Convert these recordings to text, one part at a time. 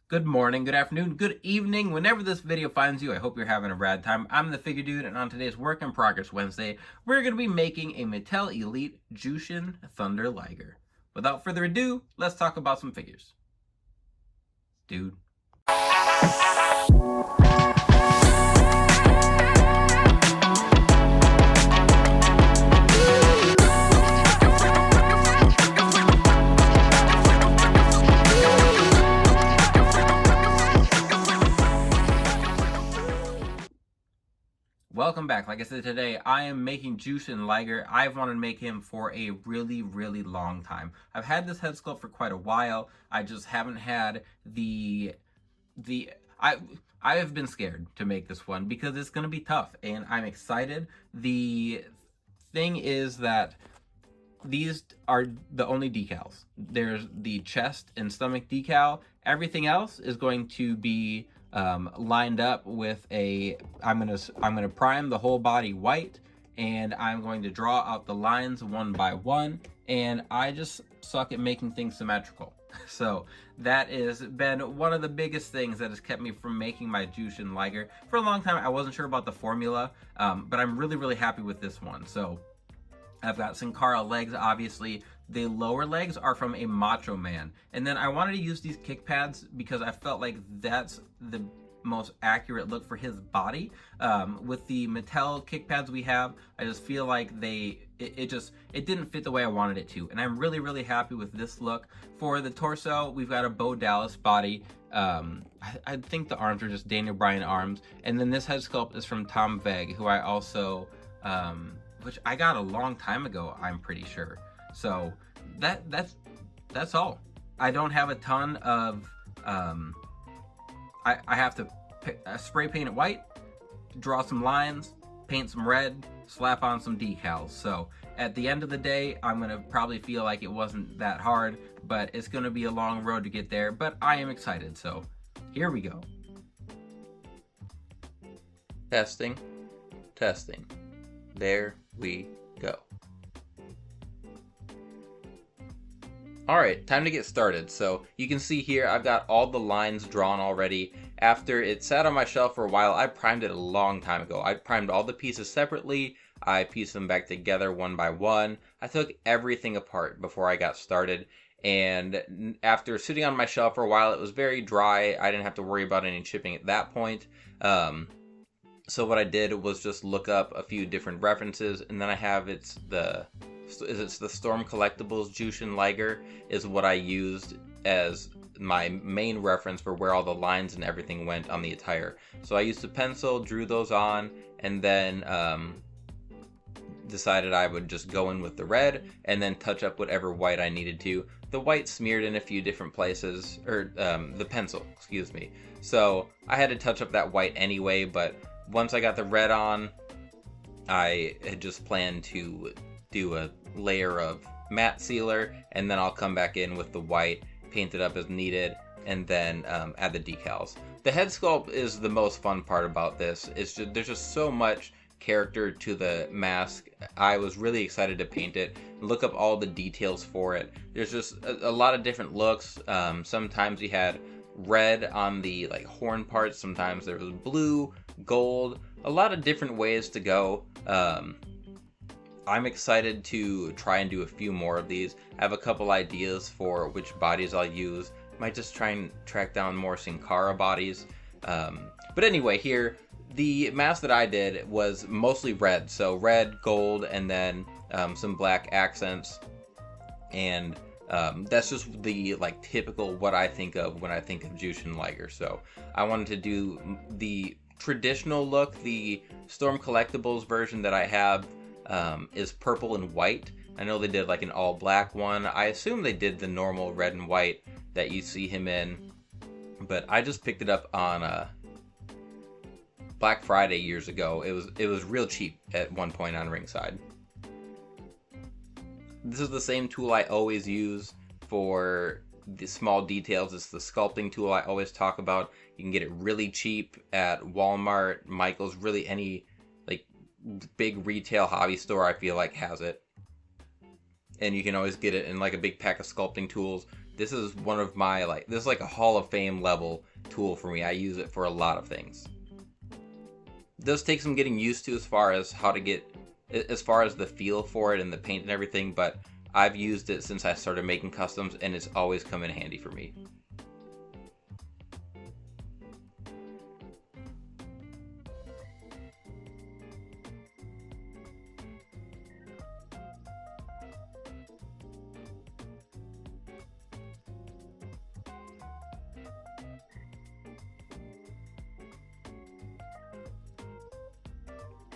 Good morning, good afternoon, good evening, whenever this video finds you. I hope you're having a rad time. I'm the Figure Dude, and on today's Work in Progress Wednesday, we're going to be making a Mattel Elite Jushin Thunder Liger. Without further ado, let's talk about some figures. Dude. Welcome back. Like I said, today I am making Jushin Liger. I've wanted to make him for a really long time. I've had this head sculpt for quite a while. I just haven't had I have been scared to make this one because it's going to be tough, and I'm excited. The thing is that these are the only decals. There's the chest and stomach decal. Everything else is going to be lined up with I'm gonna prime the whole body white, and I'm going to draw out the lines one by one, and I just suck at making things symmetrical. So that has been one of the biggest things that has kept me from making my Jushin Liger. For a long time, I wasn't sure about the formula, but I'm really happy with this one. So I've got Sin Cara legs, obviously. The lower legs are from a Macho Man. And then I wanted to use these kick pads because I felt like that's the most accurate look for his body. With the Mattel kick pads we have, I just feel like it didn't fit the way I wanted it to. And I'm really happy with this look. For the torso, we've got a Bo Dallas body. I think the arms are just Daniel Bryan arms. And then this head sculpt is from Tom Veg, who I also... which I got a long time ago, I'm pretty sure. So that's all. I don't have a ton of I have to spray paint it white, draw some lines, paint some red, slap on some decals. So at the end of the day, I'm gonna probably feel like it wasn't that hard, but it's gonna be a long road to get there. But I am excited, so here we go. Testing. There we go. Alright, time to get started. So you can see here I've got all the lines drawn already. After it sat on my shelf for a while, I primed it a long time ago. I primed all the pieces separately. I pieced them back together one by one. I took everything apart before I got started. And after sitting on my shelf for a while, it was very dry. I didn't have to worry about any chipping at that point. So what I did was just look up a few different references, and then I have it's the Storm Collectibles Jushin Liger is what I used as my main reference for where all the lines and everything went on the attire. So I used a pencil, drew those on, and then decided I would just go in with the red and then touch up whatever white I needed to. The white smeared in a few different places, or the pencil, excuse me. So I had to touch up that white anyway, but once I got the red on, I had just planned to do a layer of matte sealer, and then I'll come back in with the white, paint it up as needed, and then add the decals. The head sculpt is the most fun part about this. There's just so much character to the mask. I was really excited to paint it, look up all the details for it. There's just a lot of different looks. Sometimes you had red on the horn parts, sometimes there was blue, gold, a lot of different ways to go. I'm excited to try and do a few more of these. I have a couple ideas for which bodies I'll use. Might just try and track down more Sin Cara bodies. But anyway, here, the mask that I did was mostly red. So red, gold, and then some black accents. And that's just the typical what I think of when I think of Jushin Liger. So I wanted to do the traditional look. The Storm Collectibles version that I have is purple and white. I know they did an all black one. I assume they did the normal red and white that you see him in, but I just picked it up on Black Friday years ago. It was real cheap at one point on Ringside. This is the same tool I always use for the small details. It's the sculpting tool I always talk about. You can get it really cheap at Walmart, Michael's, really any big retail hobby store I feel like has it. And you can always get it in a big pack of sculpting tools this is one of my, like, this is like a Hall of Fame level tool for me. I use it for a lot of things. It does take some getting used to as far as the feel for it and the paint and everything, but I've used it since I started making customs, and it's always come in handy for me.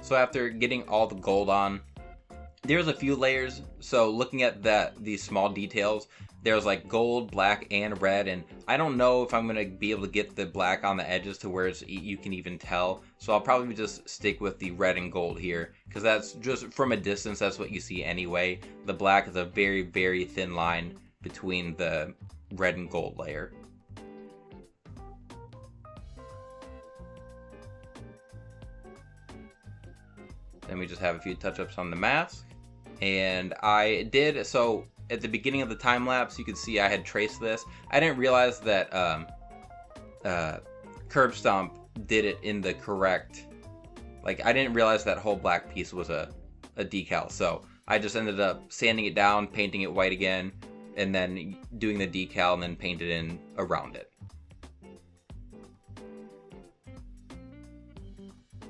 So after getting all the gold on, there's a few layers. So looking at these small details, there's like gold, black, and red, and I don't know if I'm gonna be able to get the black on the edges to where you can even tell. So I'll probably just stick with the red and gold here, because that's just from a distance, that's what you see anyway. The black is a very, very thin line between the red and gold layer. Then we just have a few touch-ups on the mask. And I did, so at the beginning of the time lapse, you could see I had traced this. I didn't realize that Curb Stomp did it in the correct, like, I didn't realize that whole black piece was a decal. So I just ended up sanding it down, painting it white again, and then doing the decal and then painted in around it.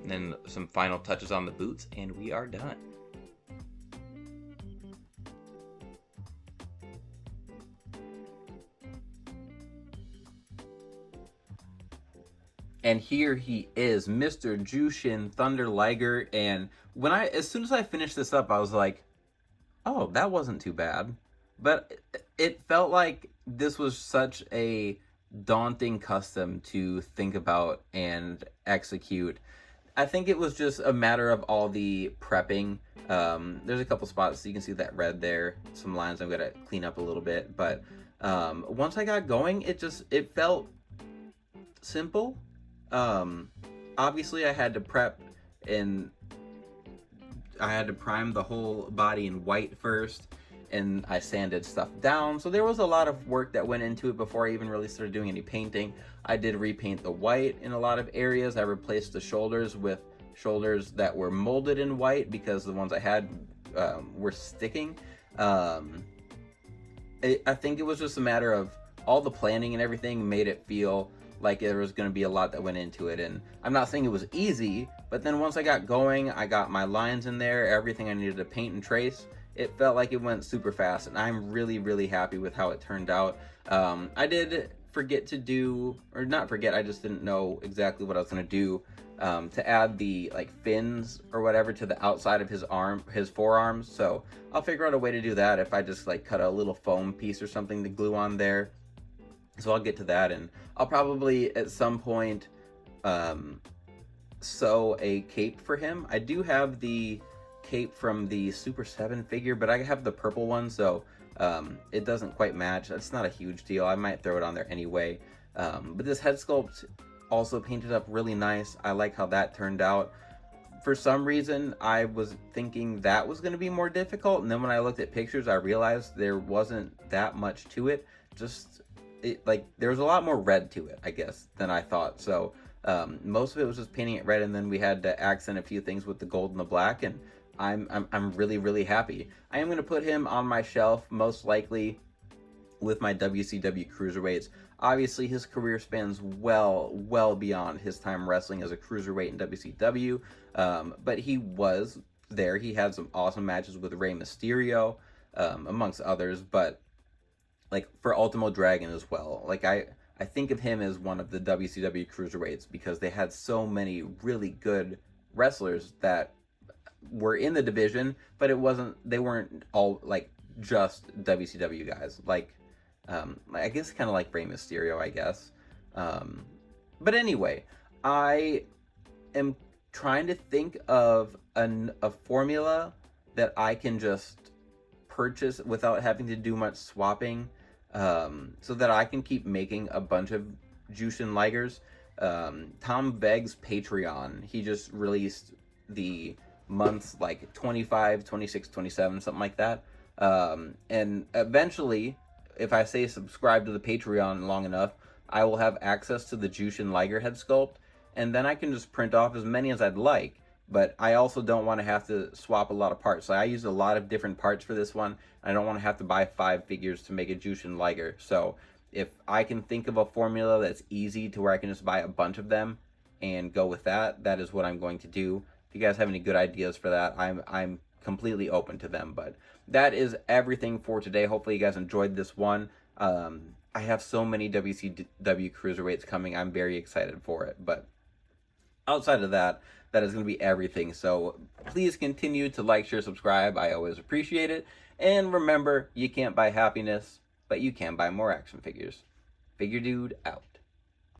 And then some final touches on the boots, and we are done. And here he is, Mr. Jushin Thunder Liger. And as soon as I finished this up, I was like, oh, that wasn't too bad. But it felt like this was such a daunting custom to think about and execute. I think it was just a matter of all the prepping. There's a couple spots, so you can see that red there. Some lines I'm gonna clean up a little bit. But once I got going, it felt simple. Obviously I had to prep, and I had to prime the whole body in white first, and I sanded stuff down. So there was a lot of work that went into it before I even really started doing any painting. I did repaint the white in a lot of areas. I replaced the shoulders with shoulders that were molded in white because the ones I had were sticking. I think it was just a matter of all the planning and everything made it feel like there was going to be a lot that went into it. And I'm not saying it was easy, but then once I got going, I got my lines in there, everything I needed to paint and trace. It felt like it went super fast, and I'm really, really happy with how it turned out. I did forget to do, or not forget, I just didn't know exactly what I was going to do to add the like fins or whatever to the outside of his forearms. So I'll figure out a way to do that if I just like cut a little foam piece or something to glue on there. So I'll get to that, and I'll probably at some point sew a cape for him. I do have the cape from the Super 7 figure, but I have the purple one, so it doesn't quite match. It's not a huge deal. I might throw it on there anyway. But this head sculpt also painted up really nice. I like how that turned out. For some reason, I was thinking that was going to be more difficult, and then when I looked at pictures, I realized there wasn't that much to it. There was a lot more red to it, I guess, than I thought. So most of it was just painting it red, and then we had to accent a few things with the gold and the black, and I'm really, really happy. I am going to put him on my shelf, most likely with my WCW cruiserweights. Obviously, his career spans well beyond his time wrestling as a cruiserweight in WCW, but he was there. He had some awesome matches with Rey Mysterio, amongst others, but like for Ultimo Dragon as well. Like I think of him as one of the WCW cruiserweights because they had so many really good wrestlers that were in the division, but they weren't all like just WCW guys. Like I guess kind of like Rey Mysterio, I guess. But anyway, I am trying to think of a formula that I can just purchase without having to do much swapping, so that I can keep making a bunch of Jushin Ligers. Tom Vegg's Patreon, he just released the months like 25, 26, 27, something like that. And eventually, if I say subscribe to the Patreon long enough, I will have access to the Jushin Liger head sculpt, and then I can just print off as many as I'd like. But I also don't want to have to swap a lot of parts. So I used a lot of different parts for this one. I don't want to have to buy 5 figures to make a Jushin Liger. So if I can think of a formula that's easy to where I can just buy a bunch of them and go with that, that is what I'm going to do. If you guys have any good ideas for that, I'm completely open to them. But that is everything for today. Hopefully you guys enjoyed this one. I have so many WCW cruiserweights coming. I'm very excited for it. But outside of that, that is going to be everything. So please continue to like, share, subscribe. I always appreciate it. And remember, you can't buy happiness, but you can buy more action figures. Figure Dude out.